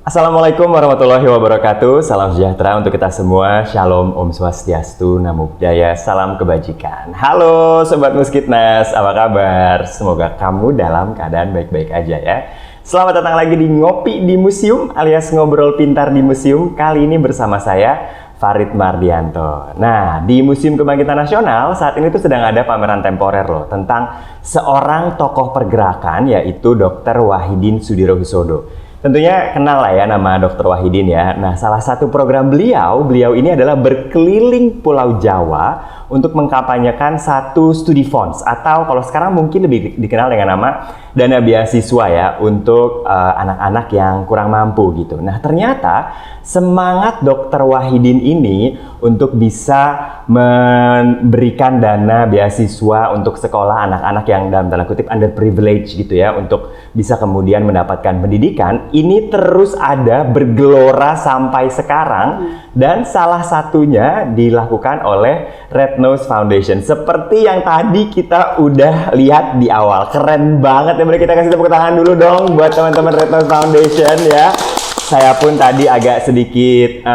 Assalamualaikum warahmatullahi wabarakatuh. Salam sejahtera untuk kita semua. Shalom, Om Swastiastu, Namo Buddhaya, salam kebajikan. Halo Sobat Muskitnas, apa kabar? Semoga kamu dalam keadaan baik-baik aja ya. Selamat datang lagi di Ngopi di Museum alias Ngobrol Pintar di Museum. Kali ini bersama saya, Farid Mardianto. Nah, di Museum Kebangkitan Nasional saat ini tuh sedang ada pameran temporer loh tentang seorang tokoh pergerakan yaitu Dr. Wahidin Sudirohusodo. Tentunya kenal lah ya nama Dr. Wahidin ya. Nah, salah satu program beliau ini adalah berkeliling Pulau Jawa untuk mengkampanyekan satu studi funds atau kalau sekarang mungkin lebih dikenal dengan nama dana beasiswa ya untuk anak-anak yang kurang mampu gitu. Nah, ternyata semangat Dr. Wahidin ini untuk bisa memberikan dana beasiswa untuk sekolah anak-anak yang dalam tanda kutip underprivileged gitu ya untuk bisa kemudian mendapatkan pendidikan ini terus ada bergelora sampai sekarang dan salah satunya dilakukan oleh Red Nose Foundation seperti yang tadi kita udah lihat di awal. Keren banget ya, boleh kita kasih tepuk tangan dulu dong buat teman-teman Red Nose Foundation ya. Saya pun tadi agak sedikit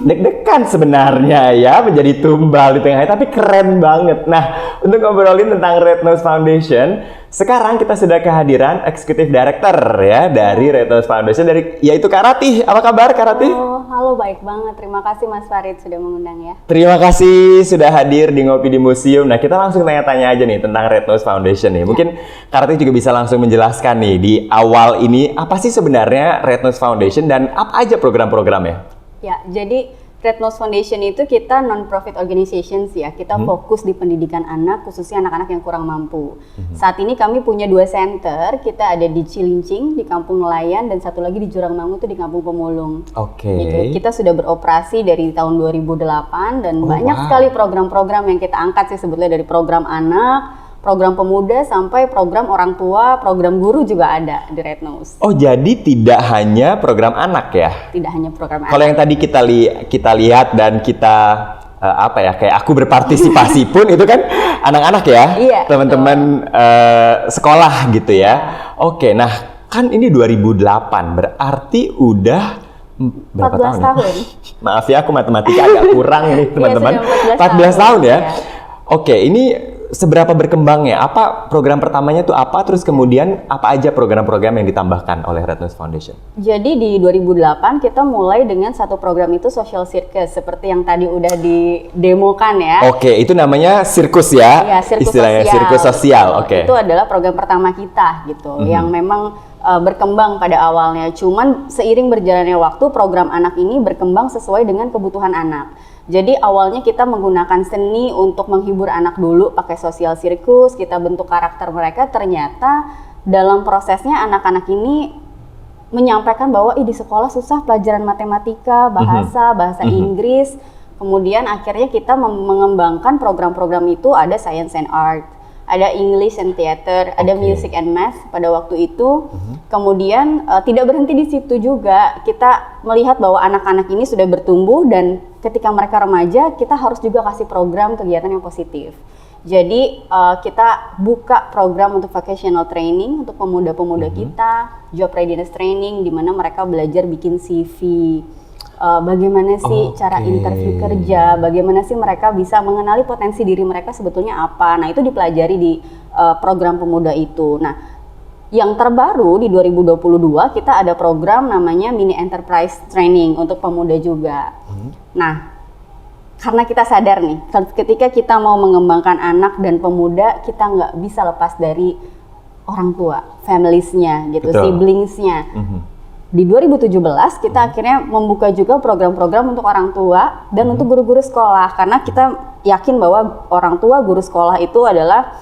deg-degan sebenarnya ya menjadi tumbal di tengahnya, tapi keren banget. Nah, untuk ngobrolin tentang Red Nose Foundation, sekarang kita sudah kehadiran Executive Director ya dari Red Nose Foundation yaitu Kak Ratih. Apa kabar Kak Ratih? Halo, baik banget. Terima kasih Mas Farid sudah mengundang ya. Terima kasih sudah hadir di Ngopi di Museum. Nah, kita langsung tanya-tanya aja nih tentang Red Nose Foundation nih. Mungkin Kak Ratih juga bisa langsung menjelaskan nih di awal ini apa sih sebenarnya Red Nose Foundation dan apa aja program-programnya? Ya, jadi Red Nose Foundation itu kita non-profit organizations ya. Kita fokus di pendidikan anak, khususnya anak-anak yang kurang mampu. Saat ini kami punya 2 center. Kita ada di Cilincing, di Kampung Nelayan, dan satu lagi di Jurangmangu itu di Kampung Pemulung. Oke. Gitu. Kita sudah beroperasi dari tahun 2008 dan banyak sekali program-program yang kita angkat sih sebetulnya dari program anak, program pemuda sampai program orang tua, program guru juga ada di Red Nose. Oh, jadi tidak hanya program anak ya? Tidak hanya program anak. Kalau yang tadi kita lihat dan kita kayak aku berpartisipasi pun itu kan anak-anak ya? Iya, teman-teman sekolah gitu ya. Oke, nah kan ini 2008 berarti udah berapa 14 tahun. Maaf ya, aku matematika agak kurang nih teman-teman. 14 tahun ya? Oke, ini seberapa berkembangnya? Apa program pertamanya tuh apa? Terus kemudian apa aja program-program yang ditambahkan oleh Red Nose Foundation? Jadi di 2008 kita mulai dengan satu program itu social circus seperti yang tadi udah didemokan ya. Oke, itu namanya sirkus ya? Iya, sirkus istilahnya sosial. Sirkus sosial. Oke. Itu adalah program pertama kita gitu, yang memang berkembang pada awalnya. Cuman seiring berjalannya waktu program anak ini berkembang sesuai dengan kebutuhan anak. Jadi awalnya kita menggunakan seni untuk menghibur anak dulu pakai sosial sirkus, kita bentuk karakter mereka, ternyata dalam prosesnya anak-anak ini menyampaikan bahwa di sekolah susah pelajaran matematika, bahasa Inggris. Kemudian akhirnya kita mengembangkan program-program itu, ada science and art, ada English and theater, ada music and math pada waktu itu. Kemudian tidak berhenti di situ juga, kita melihat bahwa anak-anak ini sudah bertumbuh dan ketika mereka remaja, kita harus juga kasih program kegiatan yang positif. Jadi kita buka program untuk vocational training untuk pemuda-pemuda kita, job readiness training di mana mereka belajar bikin CV, bagaimana sih cara interview kerja, bagaimana sih mereka bisa mengenali potensi diri mereka sebetulnya apa. Nah, itu dipelajari di program pemuda itu. Nah, yang terbaru di 2022 kita ada program namanya Mini Enterprise Training untuk pemuda juga. Nah, karena kita sadar nih, ketika kita mau mengembangkan anak dan pemuda, kita nggak bisa lepas dari orang tua, families-nya gitu, siblings-nya. Di 2017 kita akhirnya membuka juga program-program untuk orang tua dan untuk guru-guru sekolah, karena kita yakin bahwa orang tua, guru sekolah itu adalah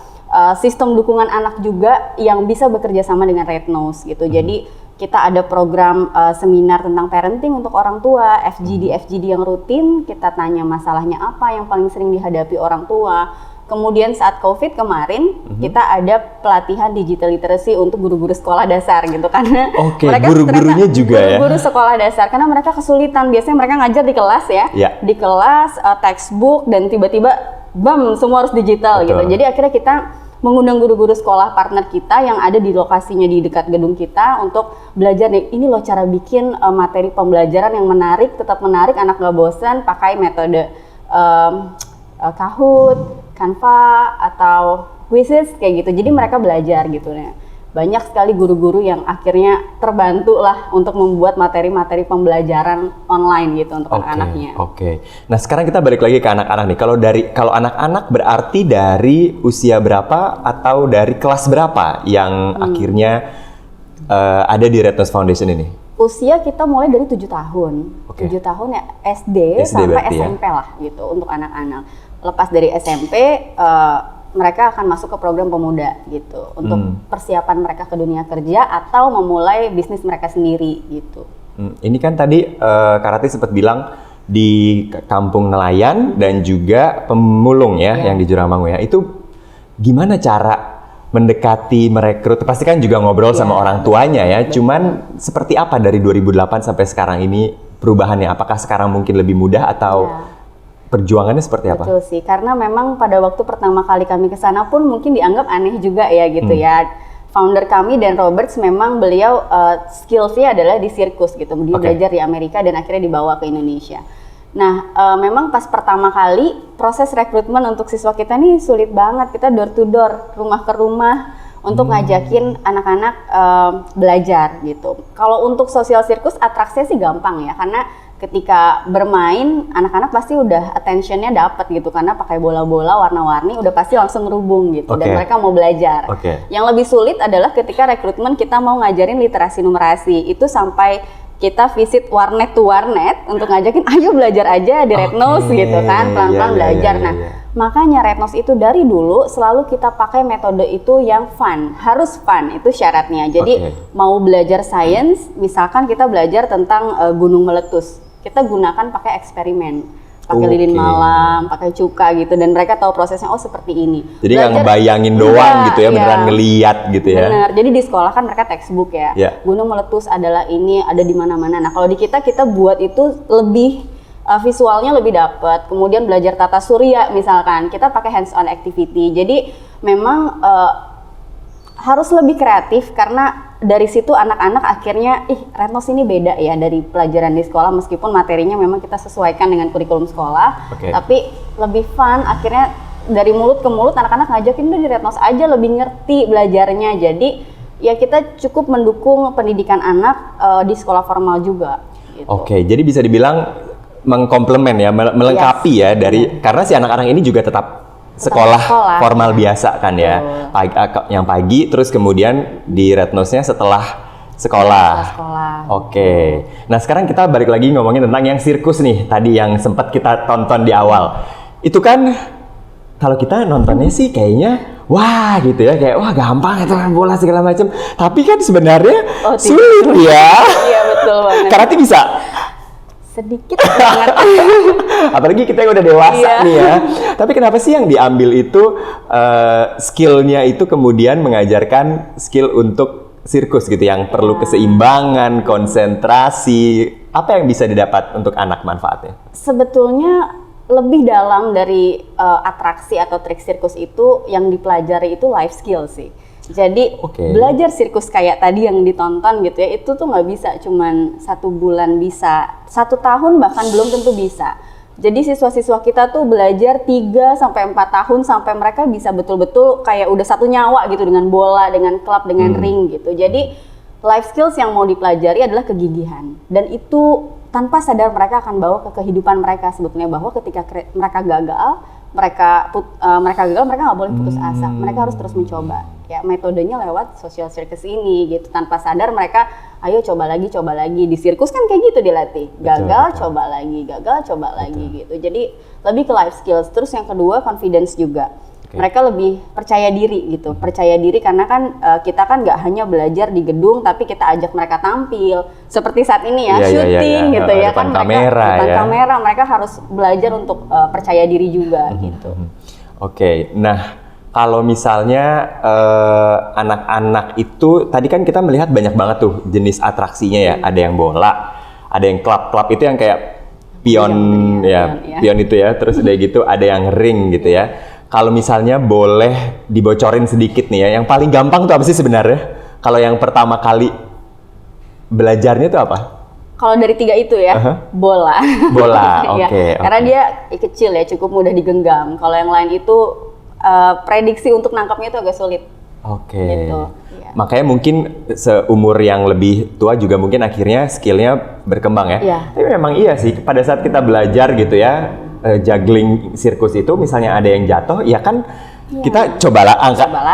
sistem dukungan anak juga yang bisa bekerja sama dengan Red Nose gitu. Jadi kita ada program seminar tentang parenting untuk orang tua, FGD yang rutin, kita tanya masalahnya apa yang paling sering dihadapi orang tua. Kemudian saat COVID kemarin kita ada pelatihan digital literacy untuk guru-guru sekolah dasar gitu, karena mereka guru-gurunya juga guru-guru sekolah dasar karena mereka kesulitan, biasanya mereka ngajar di kelas ya. Di kelas textbook dan tiba-tiba bam semua harus digital gitu. Jadi akhirnya kita mengundang guru-guru sekolah partner kita yang ada di lokasinya di dekat gedung kita untuk belajar nih, ini loh cara bikin materi pembelajaran yang menarik, tetap menarik, anak nggak bosan, pakai metode Kahoot, Canva, atau Quizzes kayak gitu. Jadi mereka belajar gitu ya. Banyak sekali guru-guru yang akhirnya terbantu lah untuk membuat materi-materi pembelajaran online gitu untuk anak-anaknya. Oke. Nah sekarang kita balik lagi ke anak-anak nih. Kalau anak-anak berarti dari usia berapa atau dari kelas berapa yang akhirnya ada di Red Nose Foundation ini? Usia kita mulai dari 7 tahun. 7 tahun ya SD sampai SMP lah gitu untuk anak-anak. Lepas dari SMP mereka akan masuk ke program pemuda gitu untuk persiapan mereka ke dunia kerja atau memulai bisnis mereka sendiri gitu. Ini kan tadi Kak Rati sempat bilang di Kampung Nelayan dan juga Pemulung ya yang di Juramanggu ya. Itu gimana cara mendekati merekrut? Pasti kan juga ngobrol sama orang tuanya ya. Cuman seperti apa dari 2008 sampai sekarang ini perubahannya? Apakah sekarang mungkin lebih mudah atau perjuangannya seperti apa? Betul sih, karena memang pada waktu pertama kali kami ke sana pun mungkin dianggap aneh juga ya gitu ya. Founder kami Dan Roberts memang beliau skillsnya adalah di sirkus gitu. Dia belajar di Amerika dan akhirnya dibawa ke Indonesia. Nah, memang pas pertama kali proses rekrutmen untuk siswa kita nih sulit banget. Kita door to door, rumah ke rumah untuk ngajakin anak-anak belajar gitu. Kalau untuk sosial sirkus atraksinya sih gampang ya, karena ketika bermain anak-anak pasti udah attentionnya dapet gitu karena pakai bola-bola warna-warni udah pasti langsung ngerubung gitu dan mereka mau belajar. Yang lebih sulit adalah ketika rekrutmen kita mau ngajarin literasi numerasi itu sampai kita visit warnet to warnet untuk ngajakin ayo belajar aja di Red Nose gitu kan pelan-pelan belajar. Nah makanya Red Nose itu dari dulu selalu kita pakai metode itu yang fun, harus fun itu syaratnya. Jadi mau belajar sains misalkan kita belajar tentang gunung meletus. Kita gunakan pakai eksperimen, pakai lilin malam, pakai cuka gitu, dan mereka tahu prosesnya oh seperti ini. Jadi nggak ngebayangin doang gitu ya, beneran ngeliat gitu ya. Bener. Jadi di sekolah kan mereka textbook ya. Gunung meletus adalah ini, ada di mana-mana. Nah kalau di kita buat itu lebih visualnya lebih dapat. Kemudian belajar tata surya misalkan, kita pakai hands-on activity. Jadi memang harus lebih kreatif karena dari situ anak-anak akhirnya Red Nose ini beda ya dari pelajaran di sekolah meskipun materinya memang kita sesuaikan dengan kurikulum sekolah tapi lebih fun akhirnya dari mulut ke mulut anak-anak ngajakin udah di Red Nose aja lebih ngerti belajarnya jadi ya kita cukup mendukung pendidikan anak di sekolah formal juga gitu. Jadi bisa dibilang mengkomplement ya melengkapi ya dari karena si anak-anak ini juga tetap sekolah formal biasa kan ya, yang pagi terus kemudian di Red Nose-nya setelah sekolah. Nah sekarang kita balik lagi ngomongin tentang yang sirkus nih, tadi yang sempat kita tonton di awal. Itu kan kalau kita nontonnya sih kayaknya wah gitu ya, kayak wah gampang itu bola segala macam. Tapi kan sebenarnya sulit ya. Iya betul banget. Karena bisa sedikit banget. Apalagi kita yang udah dewasa nih ya. Tapi kenapa sih yang diambil itu skillnya itu kemudian mengajarkan skill untuk sirkus gitu yang perlu keseimbangan, konsentrasi. Apa yang bisa didapat untuk anak manfaatnya? Sebetulnya lebih dalam dari atraksi atau trik sirkus itu yang dipelajari itu life skill sih. Jadi belajar sirkus kayak tadi yang ditonton gitu ya, itu tuh nggak bisa cuman 1 bulan bisa, 1 tahun bahkan belum tentu bisa. Jadi siswa-siswa kita tuh belajar 3 sampai 4 tahun sampai mereka bisa betul-betul kayak udah satu nyawa gitu dengan bola, dengan klub, dengan ring gitu. Jadi life skills yang mau dipelajari adalah kegigihan dan itu tanpa sadar mereka akan bawa ke kehidupan mereka sebetulnya bahwa ketika mereka gagal, mereka nggak boleh putus asa, mereka harus terus mencoba. Ya metodenya lewat social circus ini gitu, tanpa sadar mereka ayo coba lagi di sirkus kan kayak gitu dilatih, gagal coba lagi gitu. Jadi lebih ke life skills. Terus yang kedua confidence juga. Mereka lebih percaya diri gitu, percaya diri karena kan kita kan nggak hanya belajar di gedung tapi kita ajak mereka tampil seperti saat ini ya, syuting gitu ya kan, depan kamera mereka harus belajar untuk percaya diri juga gitu. Nah kalau misalnya anak-anak itu tadi kan kita melihat banyak banget tuh jenis atraksinya ya, ada yang bola, ada yang klub itu yang kayak pion itu ya, terus udah gitu ada yang ring gitu ya. kalau misalnya boleh dibocorin sedikit nih ya, yang paling gampang tuh apa sih sebenarnya? Kalau yang pertama kali belajarnya tuh apa? Kalau dari 3 itu ya, bola. Bola, Ya, oke. karena dia kecil ya, cukup mudah digenggam. Kalau yang lain itu prediksi untuk nangkapnya itu agak sulit. Oke. Gitu, iya. Makanya mungkin seumur yang lebih tua juga mungkin akhirnya skillnya berkembang ya. Iya. Tapi memang iya sih, pada saat kita belajar gitu ya, juggling sirkus itu misalnya ada yang jatuh, ya kan kita coba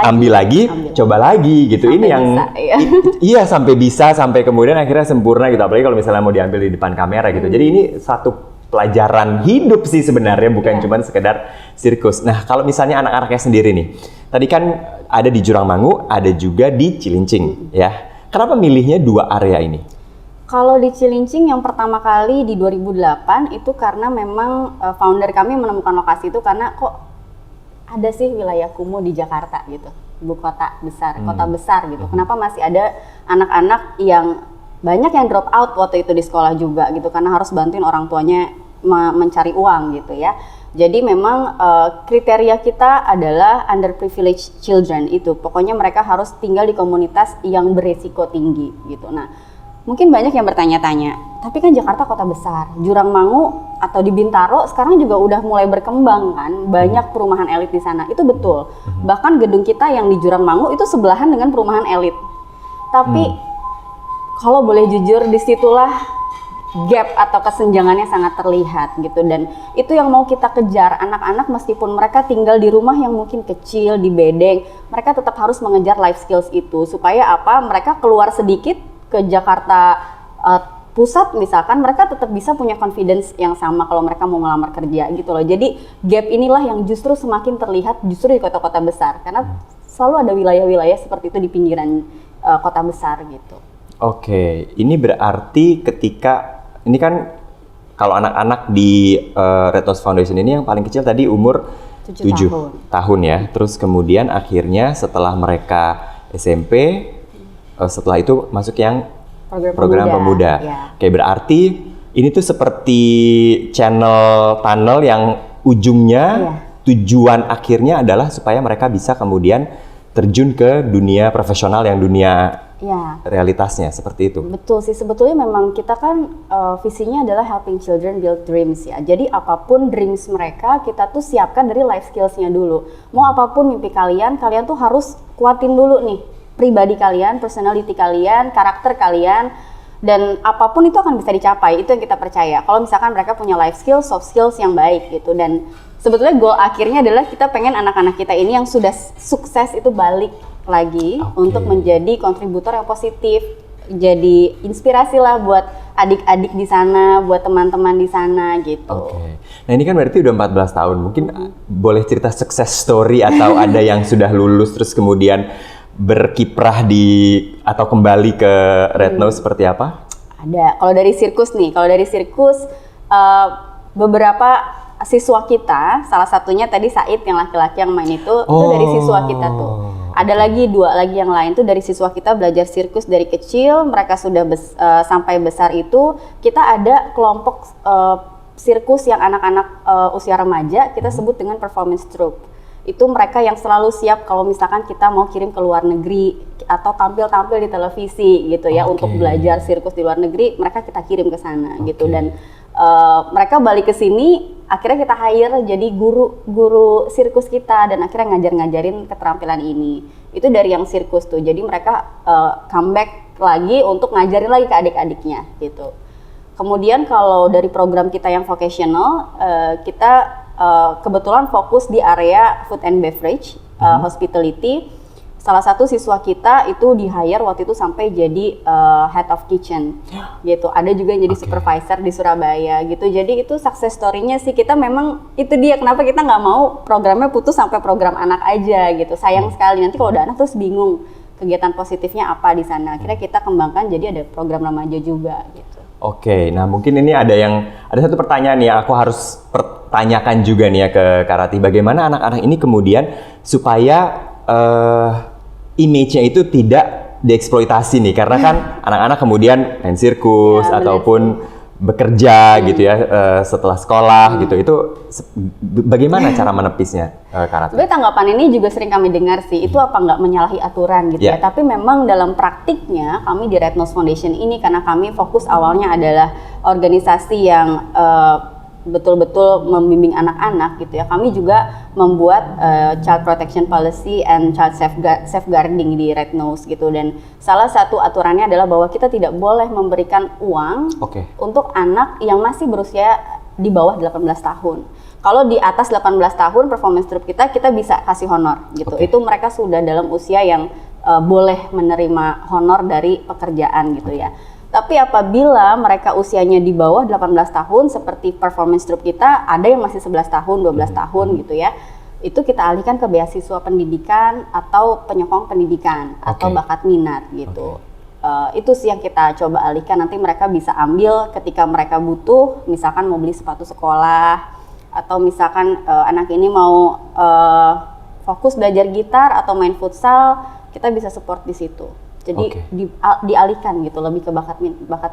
ambil lagi, coba lagi gitu. Sampai ini yang bisa, iya. iya sampai bisa, sampai kemudian akhirnya sempurna gitu. Apalagi kalau misalnya mau diambil di depan kamera gitu. Jadi ini satu pelajaran hidup sih sebenarnya, bukan cuma sekedar sirkus. Nah, kalau misalnya anak-anaknya sendiri nih, tadi kan ada di Jurangmangu, ada juga di Cilincing, ya. Kenapa milihnya 2 area ini? Kalau di Cilincing yang pertama kali di 2008 itu karena memang founder kami menemukan lokasi itu karena kok ada sih wilayah kumuh di Jakarta gitu, ibu kota besar gitu. Kenapa masih ada anak-anak yang banyak yang drop out waktu itu di sekolah juga gitu, karena harus bantuin orang tuanya mencari uang gitu ya. Jadi memang kriteria kita adalah underprivileged children itu. Pokoknya mereka harus tinggal di komunitas yang beresiko tinggi gitu. Nah, mungkin banyak yang bertanya-tanya, tapi kan Jakarta kota besar, Jurangmangu atau di Bintaro sekarang juga udah mulai berkembang kan, banyak perumahan elit di sana. Itu betul. Bahkan gedung kita yang di Jurangmangu itu sebelahan dengan perumahan elit. Tapi kalau boleh jujur, disitulah gap atau kesenjangannya sangat terlihat gitu, dan itu yang mau kita kejar. Anak-anak meskipun mereka tinggal di rumah yang mungkin kecil, di bedeng, mereka tetap harus mengejar life skills itu supaya apa? Mereka keluar sedikit ke Jakarta pusat misalkan, mereka tetap bisa punya confidence yang sama kalau mereka mau ngelamar kerja gitu loh. Jadi gap inilah yang justru semakin terlihat justru di kota-kota besar, karena selalu ada wilayah-wilayah seperti itu di pinggiran kota besar gitu. Oke, ini berarti ketika ini kan kalau anak-anak di Red Rose Foundation ini yang paling kecil tadi umur 7 tahun ya. Terus kemudian akhirnya setelah mereka SMP, setelah itu masuk yang program pemuda. Ya. Oke, berarti ini tuh seperti channel tunnel yang ujungnya tujuan akhirnya adalah supaya mereka bisa kemudian terjun ke dunia profesional yang dunia realitasnya, seperti itu. Betul sih, sebetulnya memang kita kan visinya adalah helping children build dreams ya. Jadi apapun dreams mereka, kita tuh siapkan dari life skills-nya dulu. Mau apapun mimpi kalian, kalian tuh harus kuatin dulu nih pribadi kalian, personality kalian, karakter kalian, dan apapun itu akan bisa dicapai. Itu yang kita percaya. Kalau misalkan mereka punya life skills, soft skills yang baik gitu, dan sebetulnya goal akhirnya adalah kita pengen anak-anak kita ini yang sudah sukses itu balik lagi untuk menjadi kontributor yang positif, jadi inspirasi lah buat adik-adik di sana, buat teman-teman di sana gitu. Nah ini kan berarti udah 14 tahun, mungkin boleh cerita success story atau ada yang sudah lulus terus kemudian berkiprah di atau kembali ke Red Nose seperti apa? Ada. Kalau dari sirkus nih, beberapa siswa kita, salah satunya tadi Said yang laki-laki yang main itu dari siswa kita tuh. Ada lagi 2 lagi yang lain tuh dari siswa kita belajar sirkus dari kecil, mereka sudah sampai besar itu. Kita ada kelompok sirkus yang anak-anak usia remaja, kita sebut dengan performance troupe. Itu mereka yang selalu siap kalau misalkan kita mau kirim ke luar negeri atau tampil-tampil di televisi gitu ya, untuk belajar sirkus di luar negeri, mereka kita kirim ke sana gitu. Dan mereka balik ke sini, akhirnya kita hire jadi guru sirkus kita, dan akhirnya ngajarin keterampilan ini. Itu dari yang sirkus tuh, jadi mereka comeback lagi untuk ngajarin lagi ke adik-adiknya gitu. Kemudian kalau dari program kita yang vocational, kita kebetulan fokus di area food and beverage, hospitality. Salah satu siswa kita itu di-hire waktu itu sampai jadi head of kitchen gitu. Ada juga yang jadi supervisor di Surabaya gitu. Jadi itu success story-nya sih. Kita memang, itu dia kenapa kita nggak mau programnya putus sampai program anak aja gitu. Sayang sekali, nanti kalau udah anak terus bingung kegiatan positifnya apa di sana. Akhirnya kita kembangkan jadi ada program remaja juga gitu. Nah mungkin ini ada satu pertanyaan yang aku harus pertanyakan juga nih ya ke Kak Rati. Bagaimana anak-anak ini kemudian supaya image-nya itu tidak dieksploitasi nih, karena kan anak-anak kemudian main sirkus ataupun bekerja gitu ya setelah sekolah gitu. Itu bagaimana cara menepisnya, Kak Ratih? Sebenarnya tanggapan ini juga sering kami dengar sih, itu apa nggak menyalahi aturan gitu ya. Tapi memang dalam praktiknya kami di Red Nose Foundation ini, karena kami fokus awalnya adalah organisasi yang betul-betul membimbing anak-anak gitu ya. Kami juga membuat child protection policy and child safeguarding di Red Nose gitu, dan salah satu aturannya adalah bahwa kita tidak boleh memberikan uang untuk anak yang masih berusia di bawah 18 tahun. Kalau di atas 18 tahun performance trip kita bisa kasih honor gitu. Itu mereka sudah dalam usia yang boleh menerima honor dari pekerjaan gitu ya. Tapi apabila mereka usianya di bawah 18 tahun, seperti performance group kita, ada yang masih 11 tahun, 12 tahun gitu ya, itu kita alihkan ke beasiswa pendidikan atau penyokong pendidikan atau bakat minat gitu. Itu sih yang kita coba alihkan, nanti mereka bisa ambil ketika mereka butuh, misalkan mau beli sepatu sekolah, atau misalkan anak ini mau fokus belajar gitar atau main futsal, kita bisa support di situ. Jadi dialihkan gitu lebih ke bakat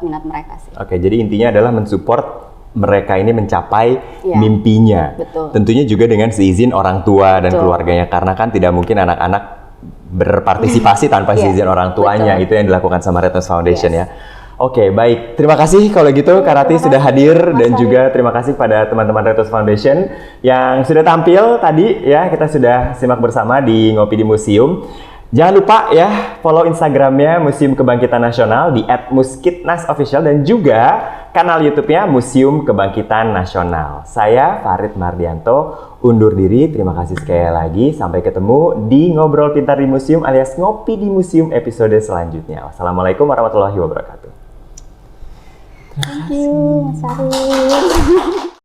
minat mereka sih. Jadi intinya adalah mensupport mereka ini mencapai mimpinya. Betul. Tentunya juga dengan seizin orang tua dan keluarganya, karena kan tidak mungkin anak-anak berpartisipasi tanpa seizin orang tuanya. Itu yang dilakukan sama Red Nose Foundation ya. Oke, baik. Terima kasih kalau gitu Kak Ratih sudah hadir, dan juga terima kasih pada teman-teman Red Nose Foundation yang sudah tampil tadi ya. Kita sudah simak bersama di Ngopi di Museum. Jangan lupa ya follow Instagramnya Museum Kebangkitan Nasional di @muskitnasofficial, dan juga kanal YouTube-nya Museum Kebangkitan Nasional. Saya Farid Mardianto undur diri. Terima kasih sekali lagi. Sampai ketemu di Ngobrol Pintar di Museum alias Ngopi di Museum episode selanjutnya. Wassalamualaikum warahmatullahi wabarakatuh. Thank you, Mas Farid.